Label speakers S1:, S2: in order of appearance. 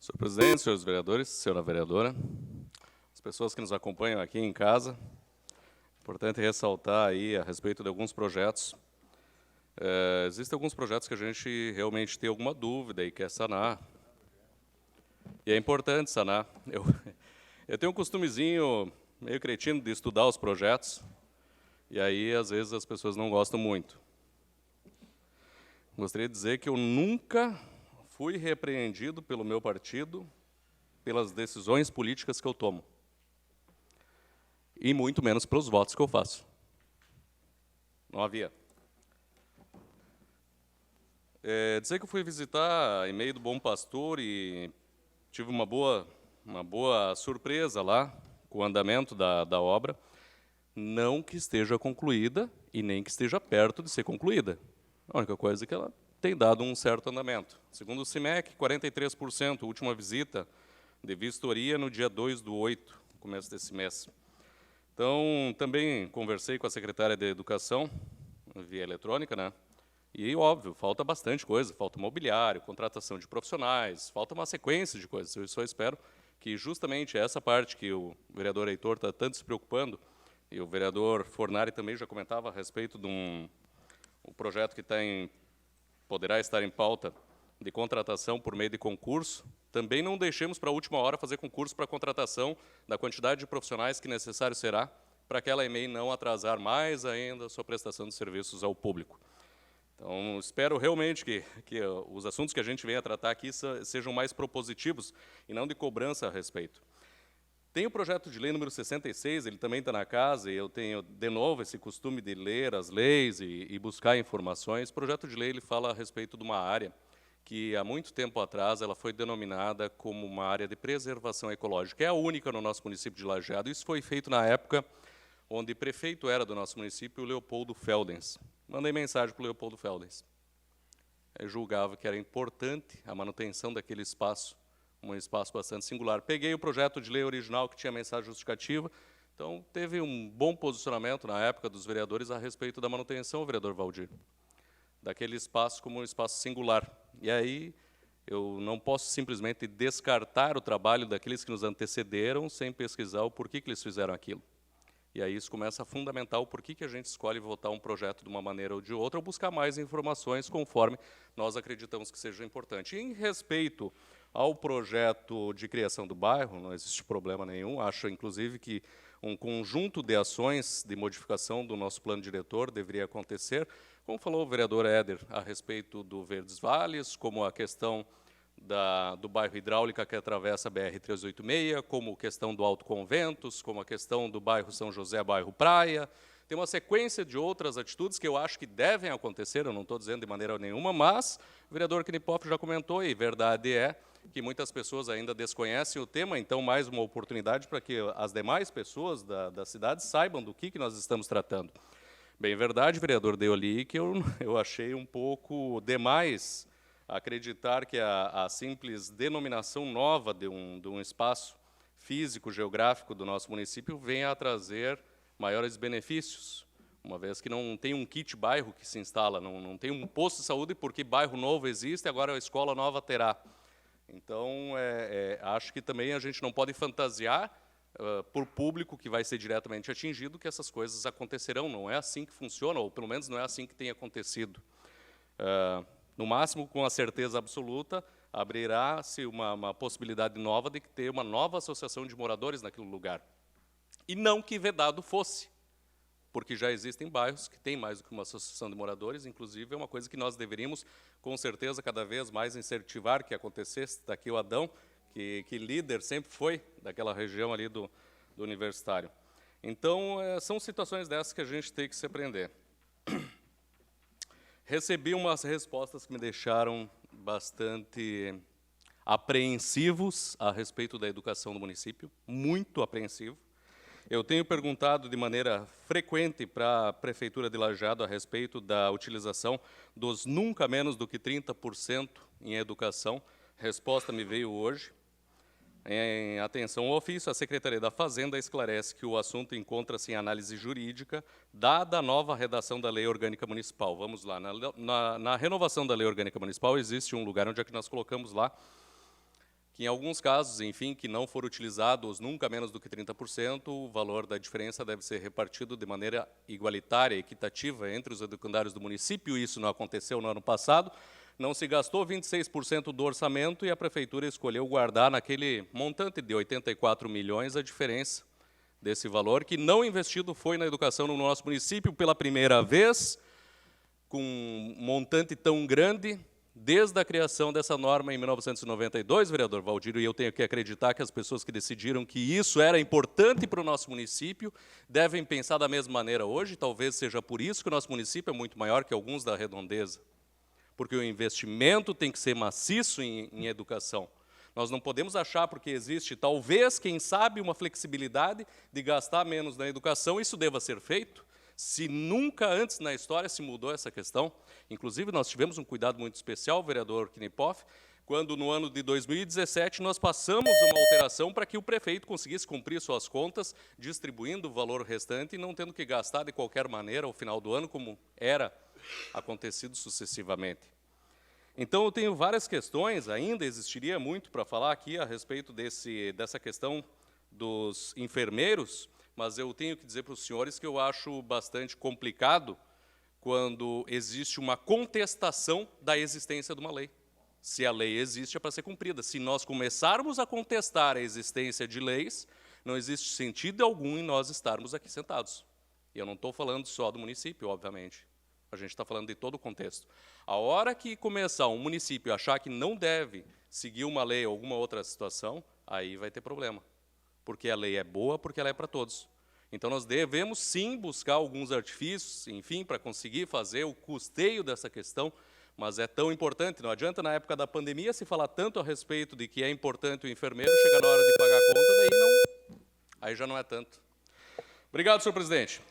S1: Senhor presidente, senhores vereadores, senhora vereadora, as pessoas que nos acompanham aqui em casa, importante ressaltar aí a respeito de alguns projetos. Existem alguns projetos que a gente realmente tem alguma dúvida e quer sanar. E é importante sanar. Eu tenho um costumezinho meio cretino de estudar os projetos, e aí, às vezes, as pessoas não gostam muito. Gostaria de dizer que eu nunca fui repreendido pelo meu partido pelas decisões políticas que eu tomo. E muito menos pelos votos que eu faço. Não havia. Dizer que eu fui visitar em meio do Bom Pastor e tive uma boa surpresa lá com o andamento da obra, não que esteja concluída e nem que esteja perto de ser concluída. A única coisa é que ela tem dado um certo andamento. Segundo o CIMEC, 43%, última visita de vistoria no dia 2/8, no começo desse mês. Então, também conversei com a secretária de Educação, via eletrônica, né? E, óbvio, falta bastante coisa, falta mobiliário, contratação de profissionais, falta uma sequência de coisas. Eu só espero que justamente essa parte que o vereador Heitor está tanto se preocupando, e o vereador Fornari também já comentava a respeito de um projeto que poderá estar em pauta de contratação por meio de concurso, também não deixemos para a última hora fazer concurso para contratação da quantidade de profissionais que necessário será para aquela EMEI não atrasar mais ainda a sua prestação de serviços ao público. Então, espero realmente que os assuntos que a gente venha tratar aqui sejam mais propositivos e não de cobrança a respeito. Tem o projeto de lei número 66, ele também está na casa, e eu tenho, de novo, esse costume de ler as leis e buscar informações. O projeto de lei ele fala a respeito de uma área que, há muito tempo atrás, ela foi denominada como uma área de preservação ecológica. É a única no nosso município de Lajeado. Isso foi feito na época onde prefeito era do nosso município, o Leopoldo Feldens. Mandei mensagem para o Leopoldo Feldens. Eu julgava que era importante a manutenção daquele espaço, um espaço bastante singular. Peguei o projeto de lei original que tinha mensagem justificativa, então teve um bom posicionamento na época dos vereadores a respeito da manutenção, vereador Valdir, daquele espaço como um espaço singular. E aí eu não posso simplesmente descartar o trabalho daqueles que nos antecederam sem pesquisar o porquê que eles fizeram aquilo. E aí isso começa a fundamentar o porquê que a gente escolhe votar um projeto de uma maneira ou de outra, ou buscar mais informações conforme nós acreditamos que seja importante. E em respeito ao projeto de criação do bairro, não existe problema nenhum. Acho, inclusive, que um conjunto de ações de modificação do nosso plano diretor deveria acontecer, como falou o vereador Éder, a respeito do Verdes Vales, como a questão do bairro Hidráulica que atravessa a BR-386, como a questão do Alto Conventos, como a questão do bairro São José, bairro Praia. Tem uma sequência de outras atitudes que eu acho que devem acontecer, eu não estou dizendo de maneira nenhuma, mas o vereador Knipoff já comentou, e verdade é que muitas pessoas ainda desconhecem o tema, então mais uma oportunidade para que as demais pessoas da cidade saibam do que nós estamos tratando. Bem, verdade, vereador Deoli, que eu achei um pouco demais acreditar que a simples denominação nova de um espaço físico, geográfico do nosso município venha a trazer maiores benefícios, uma vez que não tem um kit bairro que se instala, não tem um posto de saúde porque bairro novo existe, agora a escola nova terá. Então, acho que também a gente não pode fantasiar por público que vai ser diretamente atingido que essas coisas acontecerão. Não é assim que funciona, ou pelo menos não é assim que tem acontecido. No máximo, com a certeza absoluta, abrirá-se uma possibilidade nova de ter uma nova associação de moradores naquele lugar. E não que vedado fosse, porque já existem bairros que têm mais do que uma associação de moradores, inclusive é uma coisa que nós deveríamos, com certeza, cada vez mais incentivar que acontecesse. Está aqui o Adão, que líder sempre foi daquela região ali do Universitário. Então, são situações dessas que a gente tem que se aprender. Recebi umas respostas que me deixaram bastante apreensivos a respeito da educação do município, muito apreensivo. Eu tenho perguntado de maneira frequente para a Prefeitura de Lajeado a respeito da utilização dos nunca menos do que 30% em educação. Resposta me veio hoje. Em atenção ao ofício, a Secretaria da Fazenda esclarece que o assunto encontra-se em análise jurídica, dada a nova redação da Lei Orgânica Municipal. Vamos lá, na renovação da Lei Orgânica Municipal existe um lugar onde é que nós colocamos lá que em alguns casos, enfim, que não foram utilizados nunca menos do que 30%, o valor da diferença deve ser repartido de maneira igualitária, equitativa entre os educandários do município. Isso não aconteceu no ano passado. Não se gastou 26% do orçamento e a prefeitura escolheu guardar naquele montante de 84 milhões a diferença desse valor, que não investido foi na educação no nosso município pela primeira vez, com um montante tão grande, desde a criação dessa norma em 1992, vereador Valdir, e eu tenho que acreditar que as pessoas que decidiram que isso era importante para o nosso município devem pensar da mesma maneira hoje. Talvez seja por isso que o nosso município é muito maior que alguns da redondeza, porque o investimento tem que ser maciço em educação. Nós não podemos achar, porque existe, talvez, quem sabe, uma flexibilidade de gastar menos na educação, isso deva ser feito, se nunca antes na história se mudou essa questão. Inclusive, nós tivemos um cuidado muito especial, vereador Knipoff, quando no ano de 2017 nós passamos uma alteração para que o prefeito conseguisse cumprir suas contas, distribuindo o valor restante e não tendo que gastar de qualquer maneira ao final do ano, como era acontecido sucessivamente. Então, eu tenho várias questões, ainda existiria muito para falar aqui a respeito dessa questão dos enfermeiros, mas eu tenho que dizer para os senhores que eu acho bastante complicado quando existe uma contestação da existência de uma lei. Se a lei existe, é para ser cumprida. Se nós começarmos a contestar a existência de leis, não existe sentido algum em nós estarmos aqui sentados. E eu não estou falando só do município, obviamente. A gente está falando de todo o contexto. A hora que começar um município a achar que não deve seguir uma lei ou alguma outra situação, aí vai ter problema. Porque a lei é boa, porque ela é para todos. Então, nós devemos, sim, buscar alguns artifícios, enfim, para conseguir fazer o custeio dessa questão, mas é tão importante. Não adianta, na época da pandemia, se falar tanto a respeito de que é importante o enfermeiro, chegar na hora de pagar a conta, daí não, aí já não é tanto. Obrigado, senhor presidente.